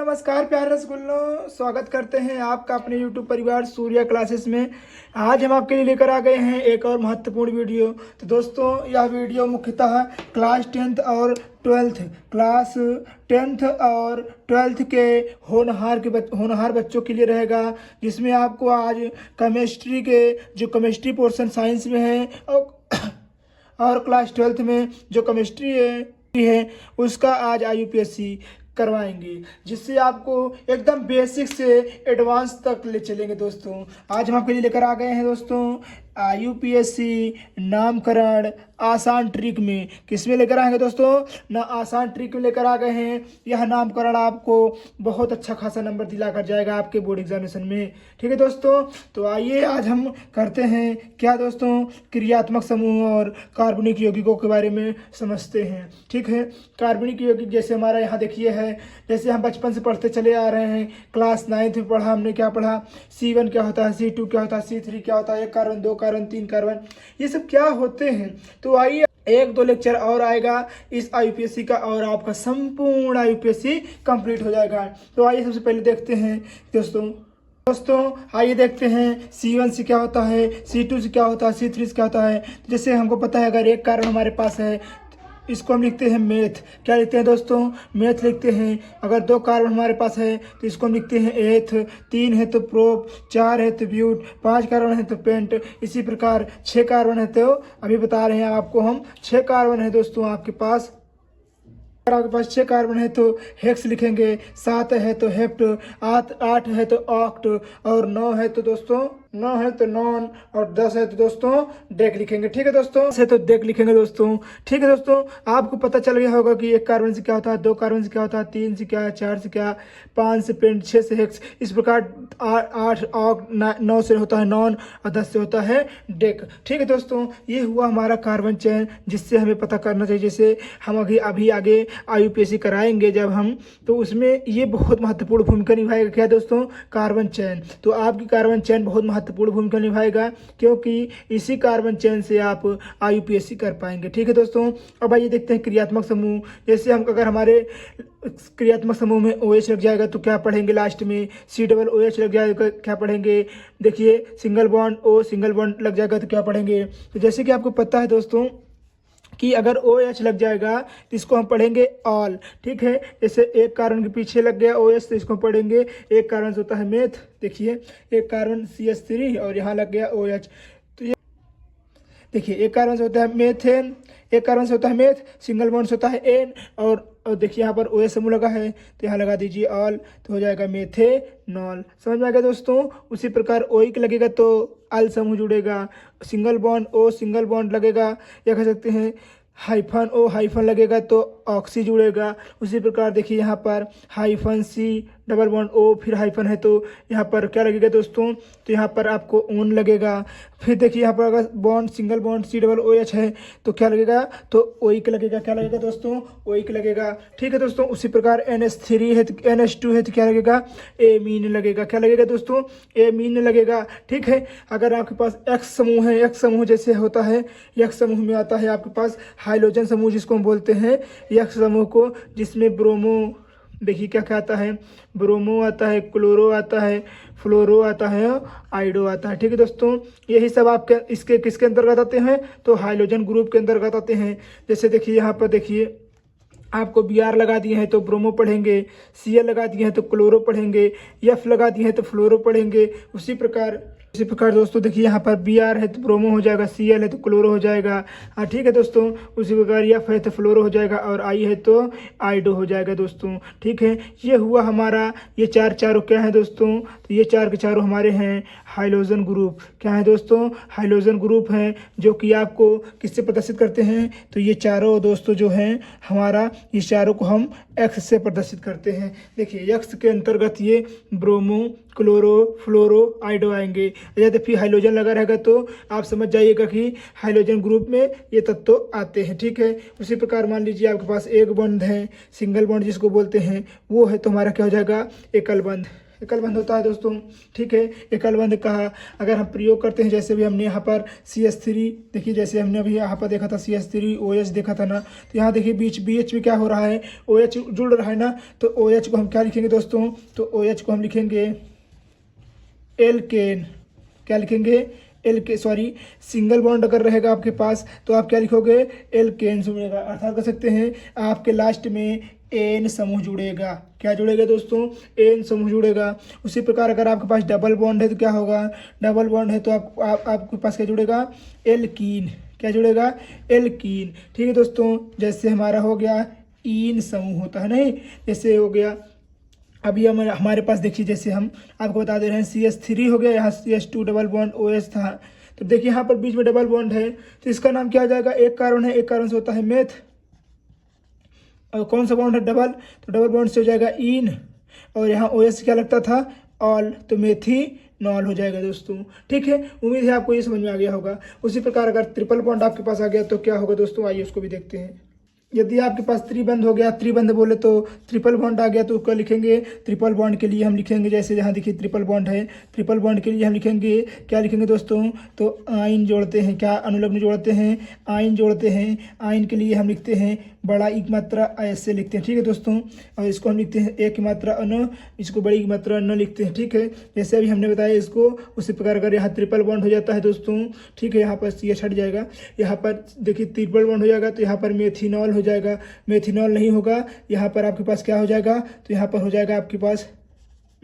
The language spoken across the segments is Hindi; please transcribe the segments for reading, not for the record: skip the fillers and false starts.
नमस्कार प्यारे रसगुल्लों, स्वागत करते हैं आपका अपने YouTube परिवार सूर्या क्लासेस में। आज हम आपके लिए लेकर आ गए हैं एक और महत्वपूर्ण वीडियो। तो दोस्तों, यह वीडियो मुख्यतः क्लास 10th और 12th के होनहार बच्चों के लिए रहेगा, जिसमें आपको आज केमिस्ट्री के जो केमिस्ट्री पोर्शन साइंस में है और क्लास 12th में जो केमिस्ट्री है उसका आज IUPAC करवाएंगे, जिससे आपको एकदम बेसिक से एडवांस तक ले चलेंगे। दोस्तों, आज हम आपके लिए लेकर आ गए हैं दोस्तों IUPAC नामकरण आसान ट्रिक में। किस में लेकर आएंगे दोस्तों? ना आसान ट्रिक में लेकर आ गए हैं। यह नामकरण आपको बहुत अच्छा खासा नंबर दिला कर जाएगा आपके बोर्ड एग्जामिनेशन में। ठीक है दोस्तों, तो आइए आज हम करते हैं क्या दोस्तों, क्रियात्मक समूह और कार्बनिक यौगिकों के बारे में समझते हैं। ठीक है, कार्बनिक यौगिक जैसे हमारा यहाँ देखिए है, जैसे हम बचपन से पढ़ते चले आ रहे हैं। क्लास 9th में पढ़ा हमने, क्या पढ़ा? C1 क्या होता है, C2 क्या होता है, C3 क्या होता है, 1 कार्बन 2 कार्बन 3 कार्बन, ये सब क्या होते हैं। तो आइए 1-2 लेक्चर और आएगा इस IUPAC का और आपका संपूर्ण IUPAC कंप्लीट हो जाएगा। तो आइए सबसे पहले देखते हैं दोस्तों आइए देखते हैं C1 से क्या होता है, C2 से क्या होता है, C3 से क्या होता है। जैसे हमको पता है, अगर 1 कार्बन हमारे पास है इसको हम लिखते हैं मेथ। क्या लिखते हैं दोस्तों? मेथ लिखते हैं। अगर 2 कार्बन हमारे पास है तो इसको हम लिखते हैं एथ, 3 है तो प्रोप, 4 है तो ब्यूट, 5 कार्बन है तो पेंट। इसी प्रकार 6 कार्बन है तो अभी बता रहे हैं आपको हम, 6 कार्बन है दोस्तों आपके पास। अगर आपके पास 6 कार्बन है तो हेक्स लिखेंगे, 7 है तो हेप्ट, 8 है तो ऑक्ट, और 9 है तो दोस्तों नॉन, और 10 है तो दोस्तों डेक लिखेंगे। ठीक है दोस्तों, 10 है तो डेक लिखेंगे दोस्तों। ठीक है दोस्तों, आपको पता चल गया होगा कि 1 कार्बन से क्या होता है, 2 कार्बन से क्या होता है, 3 से क्या है, 4 से क्या, 5 से पेंट, 6 से हेक्स। इस प्रकार 8 ऑक्ट, 9 से होता है नॉन और 10 से होता है डेक। ठीक है दोस्तों, ये हुआ हमारा कार्बन चेन, जिससे हमें पता करना चाहिए। जैसे हम अभी आगे IUPAC कराएंगे जब हम, तो उसमें ये बहुत महत्वपूर्ण भूमिका निभाएगा। क्या दोस्तों? Carbon chain. तो आपकी कार्बन चेन बहुत महत्वपूर्ण भूमिका निभाएगा, क्योंकि इसी कार्बन चेन से आप IUPAC कर पाएंगे। ठीक है दोस्तों, अब आइए देखते हैं क्रियात्मक समूह। जैसे हम अगर हमारे क्रियात्मक समूह में OH लग जाएगा तो क्या पढ़ेंगे लास्ट में? COOH लग जाएगा, क्या पढ़ेंगे? देखिए, single bond O single bond लग जाएगा तो क्या पढ़ेंगे? तो जैसे कि आपको पता है दोस्तों कि अगर OH लग जाएगा तो इसको हम पढ़ेंगे ऑल। ठीक है, जैसे 1 कार्बन के पीछे लग गया OH तो इसको पढ़ेंगे, 1 कार्बन से होता है मेथ। देखिए, 1 कार्बन CH3 और यहाँ लग गया OH। तो ये देखिए, 1 कार्बन से होता है मेथेन, 1 कार्बन से होता है मेथ, सिंगल बॉन्ड से होता है एन, और देखिए यहाँ पर OH समूह लगा है तो यहाँ लगा दीजिए ऑल, तो हो जाएगा मेथेनॉल। समझ में आ गया दोस्तों? उसी प्रकार OIC लगेगा तो अल समूह जुड़ेगा, single bond O single bond लगेगा, या कह सकते हैं हाइफन O हाइफन लगेगा तो ऑक्सी जुड़ेगा। उसी प्रकार देखिए यहाँ पर hyphen C double bond O फिर हाइफन है तो यहाँ पर क्या लगेगा दोस्तों? तो यहाँ पर आपको ओन लगेगा। फिर देखिए यहाँ पर अगर बॉन्ड सिंगल बॉन्ड COOH है तो क्या लगेगा? तो OIC लगेगा। क्या लगेगा दोस्तों? OIC लगेगा। ठीक है दोस्तों, उसी प्रकार NH3 है तो NH2 है तो क्या लगेगा? एमीन लगेगा। क्या लगेगा दोस्तों? एमीन लगेगा। ठीक है, अगर आपके पास X समूह है, X समूह जैसे होता है, X समूह में आता है आपके पास हाइड्रोजन समूह, जिसको हम बोलते हैं X समूह को, जिसमें ब्रोमो, देखिए क्या क्या आता है, ब्रोमो आता है, क्लोरो आता है, फ्लोरो आता है, आइडो आता है। ठीक है दोस्तों, यही सब आपके इसके किसके अंतर्गत आते हैं? तो हाइड्रोजन ग्रुप के अंतर्गत आते हैं। जैसे देखिए यहाँ पर देखिए आपको Br लगा दिए हैं तो ब्रोमो पढ़ेंगे, Cl लगा दिए हैं तो क्लोरो पढ़ेंगे, F लगा दिए हैं तो फ्लोरो पढ़ेंगे। उसी प्रकार दोस्तों देखिए यहाँ पर Br है तो ब्रोमो हो जाएगा, Cl है तो क्लोरो हो जाएगा। हाँ ठीक है दोस्तों, उसी प्रकार F है तो फ्लोरो हो जाएगा, और I है तो आइडो हो जाएगा दोस्तों। ठीक है, ये हुआ हमारा, ये चारों क्या है दोस्तों? तो ये 4 के चारों हमारे हैं हाइड्रोजन ग्रुप। क्या है दोस्तों? हाइड्रोजन ग्रुप हैं, जो कि आपको किससे प्रदर्शित करते हैं? तो ये चारों दोस्तों जो हैं हमारा, ये चारों को हम X से प्रदर्शित करते हैं। देखिए X के अंतर्गत ये ब्रोमो, क्लोरो, फ्लोरो, आइडो आएंगे। यदि फिर हाइड्रोजन लगा रहेगा तो आप समझ जाइएगा कि हाइड्रोजन ग्रुप में ये तत्व आते हैं। ठीक है, उसी प्रकार मान लीजिए आपके पास एक बंध है, सिंगल बॉन्ड जिसको बोलते हैं, वो है तो हमारा क्या हो जाएगा? एकल बंध। एकल बंध होता है दोस्तों। ठीक है, एकल बंध का अगर हम प्रयोग करते हैं, जैसे भी हमने यहाँ पर CH3 देखिए, जैसे हमने अभी यहाँ पर देखा था CH3 OH देखा था ना, तो यहाँ देखिए बीच में क्या हो रहा है, OH जुड़ रहा है ना, तो OH को हम क्या लिखेंगे दोस्तों, तो OH को हम लिखेंगे एल्केन। क्या लिखेंगे, सॉरी, सिंगल बॉन्ड अगर रहेगा आपके पास तो आप क्या लिखोगे, एल्केन जुड़ेगा, अर्थात कर सकते हैं आपके लास्ट में एन समूह जुड़ेगा। क्या जुड़ेगा दोस्तों, एन समूह जुड़ेगा। उसी प्रकार अगर आपके पास डबल बॉन्ड है तो क्या होगा, डबल बॉन्ड है तो आपके पास क्या जुड़ेगा, एल्कीन। क्या जुड़ेगा, एल्कीन। ठीक है दोस्तों, जैसे हमारा हो गया ईन समूह होता है नहीं, जैसे हो गया अभी हमारे पास देखिए, जैसे हम आपको बता दे रहे हैं CH3 हो गया, यहाँ CH2 डबल बॉन्ड OH था, तो देखिए यहाँ पर बीच में डबल बॉन्ड है, तो इसका नाम क्या हो जाएगा, एक कार्बन है, एक कार्बन से होता है मेथ, और कौन सा बॉन्ड है, डबल, तो डबल बॉन्ड से हो जाएगा इन, और यहाँ OH से क्या लगता था, ऑल, तो मेथीनॉल हो जाएगा दोस्तों। ठीक है, उम्मीद है आपको ये समझ में आ गया होगा। उसी प्रकार अगर ट्रिपल बॉन्ड आपके पास आ गया तो क्या होगा दोस्तों, आइए उसको भी देखते हैं। यदि आपके पास त्रिबंध हो गया, त्रिबंध बोले तो ट्रिपल बॉन्ड आ गया, तो क्या लिखेंगे, ट्रिपल बॉन्ड के लिए हम लिखेंगे, जैसे यहाँ देखिए ट्रिपल बॉन्ड है, ट्रिपल बॉन्ड के लिए हम लिखेंगे, क्या लिखेंगे दोस्तों, तो आइन जोड़ते हैं, क्या अनुलग्न जोड़ते हैं, आइन जोड़ते हैं। आइन के लिए हम लिखते हैं बड़ा ई की मात्रा ऐसे लिखते हैं। ठीक है दोस्तों, और इसको हम लिखते हैं एक की मात्रा अन, इसको बड़ी की मात्रा अन लिखते हैं। ठीक है, जैसे अभी हमने बताया इसको, उसी प्रकार अगर यहाँ ट्रिपल बॉन्ड हो जाता है दोस्तों, ठीक है, यहाँ पर CH हट जाएगा, यहाँ पर देखिए ट्रिपल बॉन्ड हो जाएगा, तो यहाँ पर मेथिनॉल हो जाएगा, मेथिनॉल नहीं होगा, यहाँ पर आपके पास क्या हो जाएगा, तो यहाँ पर हो जाएगा आपके पास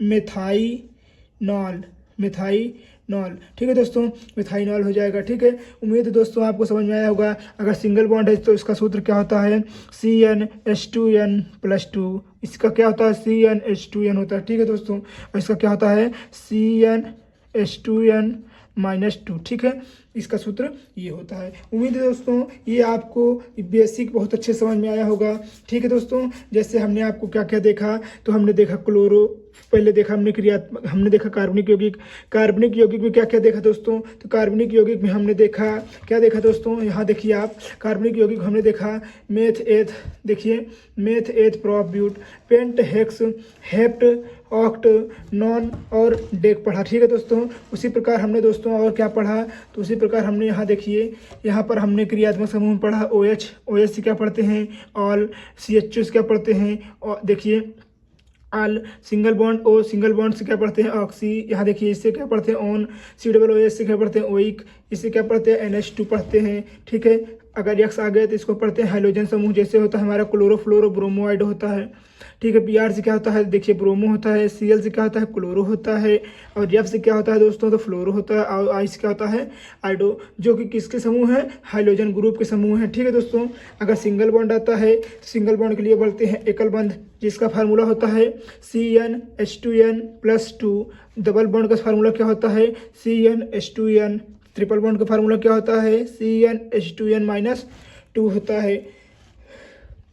मिथाइनॉल, मिथाइनॉल। ठीक है दोस्तों, मिथाइनॉल हो जाएगा। ठीक है, उम्मीद है दोस्तों आपको समझ में आया होगा। अगर सिंगल बॉन्ड है तो इसका सूत्र क्या होता है, CnH2n+2, इसका क्या होता है, CnH2n होता है। ठीक है दोस्तों, और इसका क्या होता है, CnH2n-2। ठीक है, इसका सूत्र ये होता है। उम्मीद है दोस्तों ये आपको बेसिक बहुत अच्छे समझ में आया होगा। ठीक है दोस्तों, जैसे हमने आपको क्या क्या देखा, तो हमने देखा क्लोरो, पहले देखा हमने क्रियात्मक, हमने देखा कार्बनिक यौगिक। कार्बनिक यौगिक में क्या क्या देखा दोस्तों, तो कार्बनिक यौगिक में हमने देखा, क्या देखा दोस्तों, यहाँ देखिए आप, कार्बनिक यौगिक हमने देखा मेथ एथ, देखिए meth eth prop but, pent hex, hept, oct, non और डेक पढ़ा। ठीक है दोस्तों, उसी प्रकार हमने दोस्तों और क्या पढ़ा, तो उसी प्रकार हमने यहाँ देखिए, यहाँ पर हमने क्रियात्मक समूह में पढ़ा OH, OH से क्या पढ़ते हैं, ऑल, CH2 से क्या पढ़ते हैं, और देखिए all, single bond O, single bond से क्या पढ़ते हैं, ऑक्सी, यहाँ देखिए इससे क्या पढ़ते हैं, ऑन, COOH से क्या पढ़ते हैं, ओइक, इससे क्या पढ़ते हैं, NH2 पढ़ते हैं। ठीक है, अगर X आ गए तो इसको पढ़ते हैं हाइड्रोजन समूह, जैसे होता है हमारा क्लोरो फ्लोरो ब्रोमोआइड होता है। ठीक है, Br से क्या होता है, देखिए ब्रोमो होता है, Cl से क्या होता है, क्लोरो होता है, और F से क्या होता है दोस्तों, तो फ्लोरो होता है, और I से क्या होता है, आइडो, जो कि किसके समूह है, हाइड्रोजन ग्रुप के समूह है। ठीक है दोस्तों, अगर सिंगल बॉन्ड आता है, सिंगल बॉन्ड के लिए बोलते हैं एकल बंध, जिसका फार्मूला होता है CnH2n+2। डबल बॉन्ड का फार्मूला क्या होता है, CnH2n। ट्रिपल बॉन्ड का फार्मूला क्या होता है, CnH2n-2 होता है।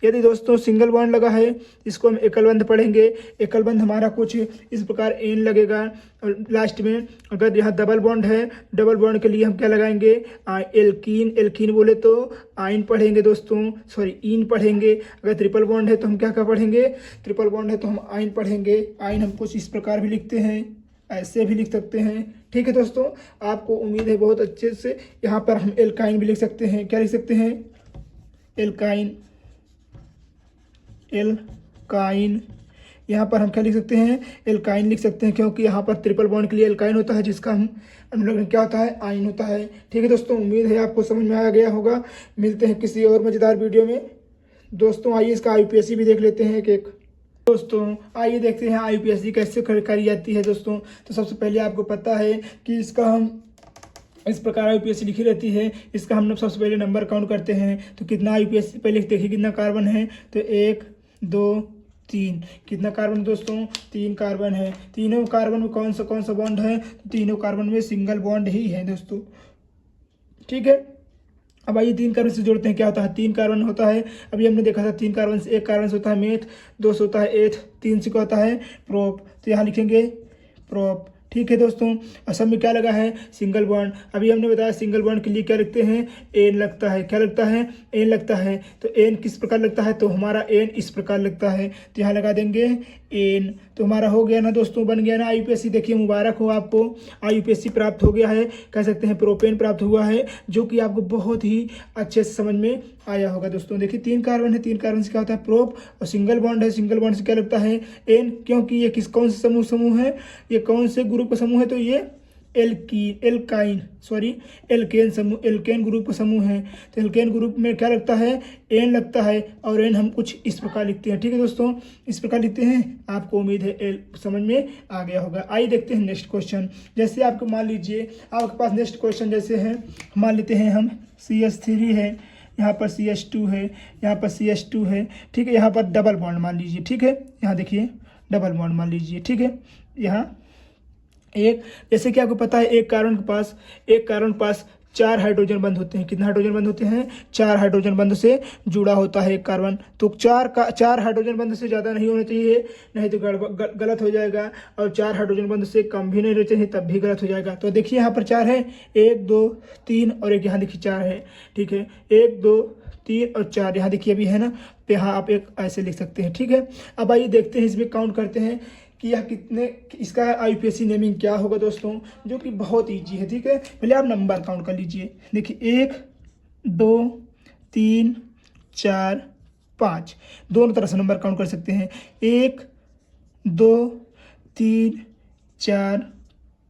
यदि दोस्तों सिंगल बॉन्ड लगा है, इसको हम एकल बंध पढ़ेंगे। एकल बंध हमारा कुछ इस प्रकार एन लगेगा, और लास्ट में अगर यहाँ डबल बॉन्ड है, डबल बॉन्ड के लिए हम क्या लगाएंगे, एल्कीन, एल्कीन बोले तो आइन पढ़ेंगे दोस्तों, सॉरी इन पढ़ेंगे। अगर ट्रिपल बॉन्ड है तो हम क्या क्या पढ़ेंगे, ट्रिपल बॉन्ड है तो हम आइन पढ़ेंगे। आइन हम कुछ इस प्रकार भी लिखते हैं, ऐसे भी लिख सकते हैं। ठीक है दोस्तों, आपको उम्मीद है बहुत अच्छे से। यहाँ पर हम एल्काइन भी लिख सकते हैं, क्या लिख सकते हैं, एल्काइन, एल्काइन। यहाँ पर हम क्या लिख सकते हैं, एल्काइन लिख सकते हैं, क्योंकि यहाँ पर ट्रिपल बॉन्ड के लिए एल्काइन होता है, जिसका हम अनुलग्न क्या होता है, आइन होता है। ठीक है दोस्तों, उम्मीद है आपको समझ में आ गया होगा। मिलते हैं किसी और मज़ेदार वीडियो में। दोस्तों आइए इसका IUPAC भी देख लेते हैं एक एक। दोस्तों आइए देखते हैं IUPAC कैसे करी जाती है दोस्तों। तो सबसे पहले आपको पता है कि इसका हम इस प्रकार IUPAC लिखी रहती है। इसका हम लोग सबसे पहले नंबर काउंट करते हैं, तो कितना IUPAC पहले देखिए कितना कार्बन है, तो 1 2 3, कितना कार्बन दोस्तों, 3 कार्बन है। तीनों कार्बन में कौन सा बॉन्ड है, तो तीनों कार्बन में सिंगल बॉन्ड ही है दोस्तों। ठीक है, अब आइए 3 कार्बन से जोड़ते हैं, क्या होता है, 3 कार्बन होता है। अभी हमने देखा था 3 कार्बन से, 1 कार्बन से होता है मेथ, 2 से होता है एथ, 3 से क्या होता है प्रोप, तो यहाँ लिखेंगे प्रोप। ठीक है दोस्तों, और सब में क्या लगा है, सिंगल बॉन्ड। अभी हमने बताया सिंगल बॉन्ड के लिए क्या लिखते हैं, एन लगता है। क्या लगता है, एन लगता है। तो एन किस प्रकार लगता है, तो हमारा एन इस प्रकार लगता है, तो यहाँ लगा देंगे एन। तो हमारा हो गया ना दोस्तों, बन गया ना IUPAC। देखिए मुबारक हो आपको, IUPAC प्राप्त हो गया है, कह सकते हैं प्रोपेन प्राप्त हुआ है, जो कि आपको बहुत ही अच्छे से समझ में आया होगा दोस्तों। देखिए 3 कार्बन है, 3 कार्बन से क्या होता है, प्रोप, और सिंगल बॉन्ड है, सिंगल बॉन्ड से क्या लगता है, एन, क्योंकि ये कौन से समूह है, ये कौन से ग्रुप का समूह है, तो ये एल्केन समूह, एल्केन ग्रुप का समूह है। तो एल्केन ग्रुप में क्या लगता है, एन लगता है, और एन हम कुछ इस प्रकार लिखते हैं। ठीक है दोस्तों, इस प्रकार लिखते हैं। आपको उम्मीद है समझ में आ गया होगा। आइए देखते हैं नेक्स्ट क्वेश्चन। जैसे आपको मान लीजिए आपके पास नेक्स्ट क्वेश्चन जैसे है, मान लेते हैं हम CH3 है, यहाँ पर CH2 है, यहाँ पर CH2 है, ठीक है। यहाँ पर डबल बॉन्ड मान लीजिए, ठीक है। यहाँ देखिए डबल बॉन्ड मान लीजिए, ठीक है। यहाँ एक, जैसे कि आपको पता है एक कार्बन के पास 4 हाइड्रोजन बंध होते हैं। कितने हाइड्रोजन बंध होते हैं, 4 हाइड्रोजन बंध से जुड़ा होता है एक कार्बन। तो 4 हाइड्रोजन बंध से ज़्यादा नहीं होना चाहिए, नहीं तो गलत हो जाएगा, और 4 हाइड्रोजन बंध से कम भी नहीं रहना चाहिए, तब भी गलत हो जाएगा। तो देखिए यहाँ पर 4 है, 1 2 3 और एक यहाँ देखिए 4 है, ठीक है। 1 2 3 और 4 यहाँ देखिए अभी है ना, तो यहाँ आप एक ऐसे लिख सकते हैं, ठीक है। अब आइए देखते हैं, इसमें काउंट करते हैं कि यह कितने, इसका IUPAC नेमिंग क्या होगा दोस्तों, जो कि बहुत ईजी है, ठीक है। पहले आप नंबर काउंट कर लीजिए। देखिए 1 2 3 4 5, दोनों तरह से नंबर काउंट कर सकते हैं। 1 2 3 4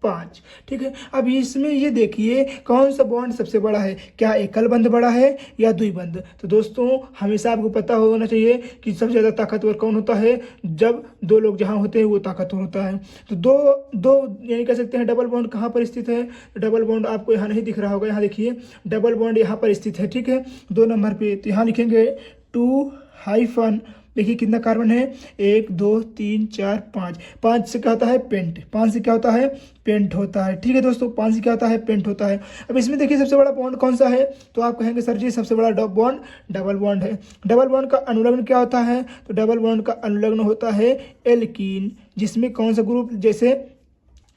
5, ठीक है। अब इसमें ये देखिए कौन सा बॉन्ड सबसे बड़ा है, क्या एकल बंध बड़ा है या द्विबंध। तो दोस्तों हमेशा आपको पता होना चाहिए कि सबसे ज़्यादा ताकतवर कौन होता है, जब 2 लोग जहाँ होते हैं वो ताकतवर होता है। तो दो यानी कह सकते हैं डबल बॉन्ड कहाँ पर स्थित है, डबल बॉन्ड आपको यहाँ नहीं दिख रहा होगा, यहाँ देखिए डबल बॉन्ड यहाँ पर स्थित है, ठीक है, 2 नंबर पे। तो यहाँ लिखेंगे 2 देखिए कितना कार्बन है, 1 2 3 4 5, 5 से क्या होता है, पेंट, 5 से क्या होता है, पेंट होता है, ठीक है दोस्तों। 5 से क्या होता है, पेंट होता है। अब इसमें देखिए सबसे बड़ा बॉन्ड कौन सा है, तो आप कहेंगे सर जी सबसे बड़ा बॉन्ड डबल बॉन्ड है। डबल बॉन्ड का अनुलग्न क्या होता है, तो डबल बॉन्ड का अनुलग्न होता है एल्कीन, जिसमें कौन सा ग्रुप, जैसे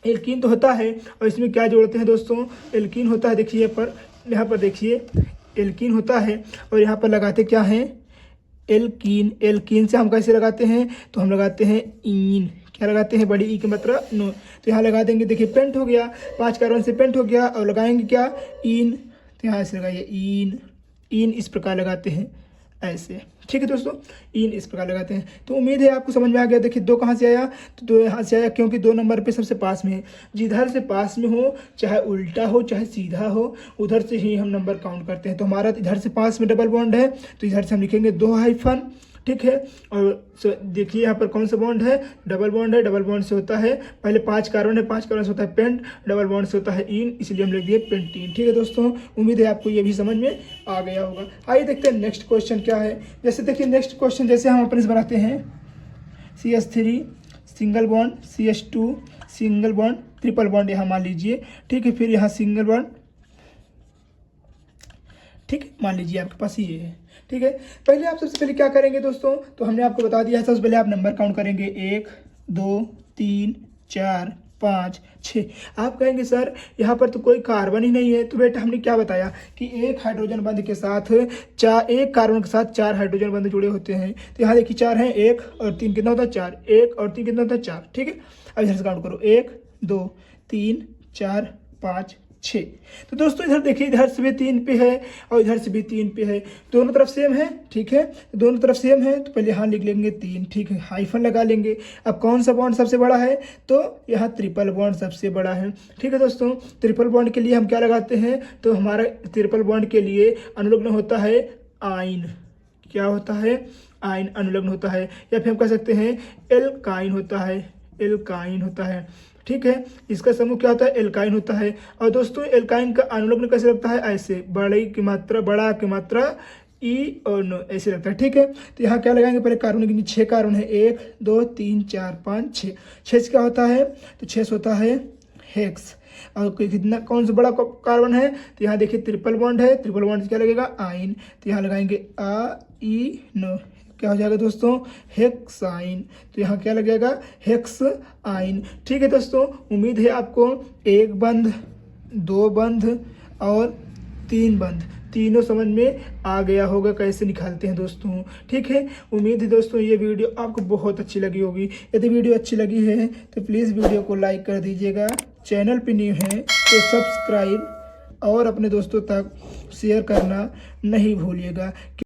एल्कीन तो होता है, और इसमें क्या जोड़ते हैं दोस्तों, एल्कीन होता है। देखिए यहाँ पर देखिए एल्कीन होता है, और यहाँ पर लगाते क्या है, एल्कीन। एल्कीन से हम कैसे लगाते हैं, तो हम लगाते हैं ईन, क्या लगाते हैं, बड़ी ई की मात्रा नो। तो यहाँ लगा देंगे, देखिए पेंट हो गया, 5 कार्बन से पेंट हो गया, और लगाएंगे क्या, इन। तो यहाँ से लगाइए इन इस प्रकार लगाते हैं ऐसे, ठीक है दोस्तों, इन इस प्रकार लगाते हैं। तो उम्मीद है आपको समझ में आ गया। देखिए 2 कहाँ से आया, तो 2 यहाँ से आया, क्योंकि 2 नंबर पे सबसे पास में है। जिधर से पास में हो, चाहे उल्टा हो चाहे सीधा हो, उधर से ही हम नंबर काउंट करते हैं। तो हमारा इधर से पास में डबल बॉन्ड है, तो इधर से हम लिखेंगे 2 हाइफन, ठीक है। और देखिए यहाँ पर कौन सा बॉन्ड है, डबल बॉन्ड है। डबल बॉन्ड से होता है, पहले 5 कार्बन है, 5 कार्बन से होता है पेंट, डबल बॉन्ड से होता है इन, इसलिए हम लिख दिए पेंटीन, ठीक है दोस्तों। उम्मीद है आपको ये भी समझ में आ गया होगा। आइए देखते हैं नेक्स्ट क्वेश्चन क्या है। जैसे देखिए नेक्स्ट क्वेश्चन जैसे हम अपने से बनाते हैं, CH3 single bond, CH2 single bond, triple bond यहाँ मान लीजिए, ठीक है। फिर यहाँ सिंगल बॉन्ड, ठीक है, मान लीजिए आपके पास ये है, ठीक है। पहले आप सबसे पहले क्या करेंगे दोस्तों, तो हमने आपको बता दिया है, सबसे पहले आप नंबर काउंट करेंगे 1 2 3 4 5 6। आप कहेंगे सर यहाँ पर तो कोई कार्बन ही नहीं है, तो बेटा हमने क्या बताया कि एक हाइड्रोजन बंध के साथ एक कार्बन के साथ 4 हाइड्रोजन बंध जुड़े होते हैं। तो यहाँ देखिए 4 हैं, 1 और 3 कितना होता है, 4, 1 और 3 कितना होता है, 4, ठीक है। अब इधर से काउंट करो, 1 2 3 4 5 6। तो दोस्तों इधर देखिए, इधर से भी 3 पे है और इधर से भी 3 पे है, दोनों तरफ सेम है, ठीक है। दोनों तरफ सेम है, तो पहले यहाँ लिख लेंगे 3, ठीक है, हाइफन लगा लेंगे। अब कौन सा बॉन्ड सबसे बड़ा है, तो यहाँ ट्रिपल बॉन्ड सबसे बड़ा है, ठीक है दोस्तों। ट्रिपल बॉन्ड के लिए हम क्या लगाते हैं, तो हमारा ट्रिपल बॉन्ड के लिए अनुलग्न होता है आइन, क्या होता है, आइन अनुलग्न होता है, या फिर हम कह सकते हैं एल्काइन होता है, एल्काइन होता है, ठीक है। इसका समूह क्या होता है, एल्काइन होता है। और दोस्तों एल्काइन का अनुलग्न कैसे लगता है, ऐसे बड़ा की मात्रा ई और नो ऐसे लगता है, ठीक है। तो यहाँ क्या लगाएंगे, पहले कार्बन की 6 कार्बन है, 1 2 3 4 5 6। 6 से क्या होता है, तो 6 होता है हेक्स। और कितना कौन सा बड़ा कार्बन है, तो यहाँ देखिए ट्रिपल बॉन्ड है, ट्रिपल बॉन्ड से क्या लगेगा, आइन। तो यहाँ लगाएंगे आ ई नो, क्या हो जाएगा दोस्तों, हेक्साइन। तो यहाँ क्या लग जाएगा, हेक्साइन। ठीक है दोस्तों, उम्मीद है आपको 1 बंध, 2 बंध और 3 बंध तीनों समझ में आ गया होगा कैसे निकालते हैं दोस्तों। ठीक है, उम्मीद है दोस्तों ये वीडियो आपको बहुत अच्छी लगी होगी। यदि वीडियो अच्छी लगी है तो प्लीज़ वीडियो को लाइक कर दीजिएगा, चैनल पे न्यू है तो सब्सक्राइब और अपने दोस्तों तक शेयर करना नहीं भूलिएगा।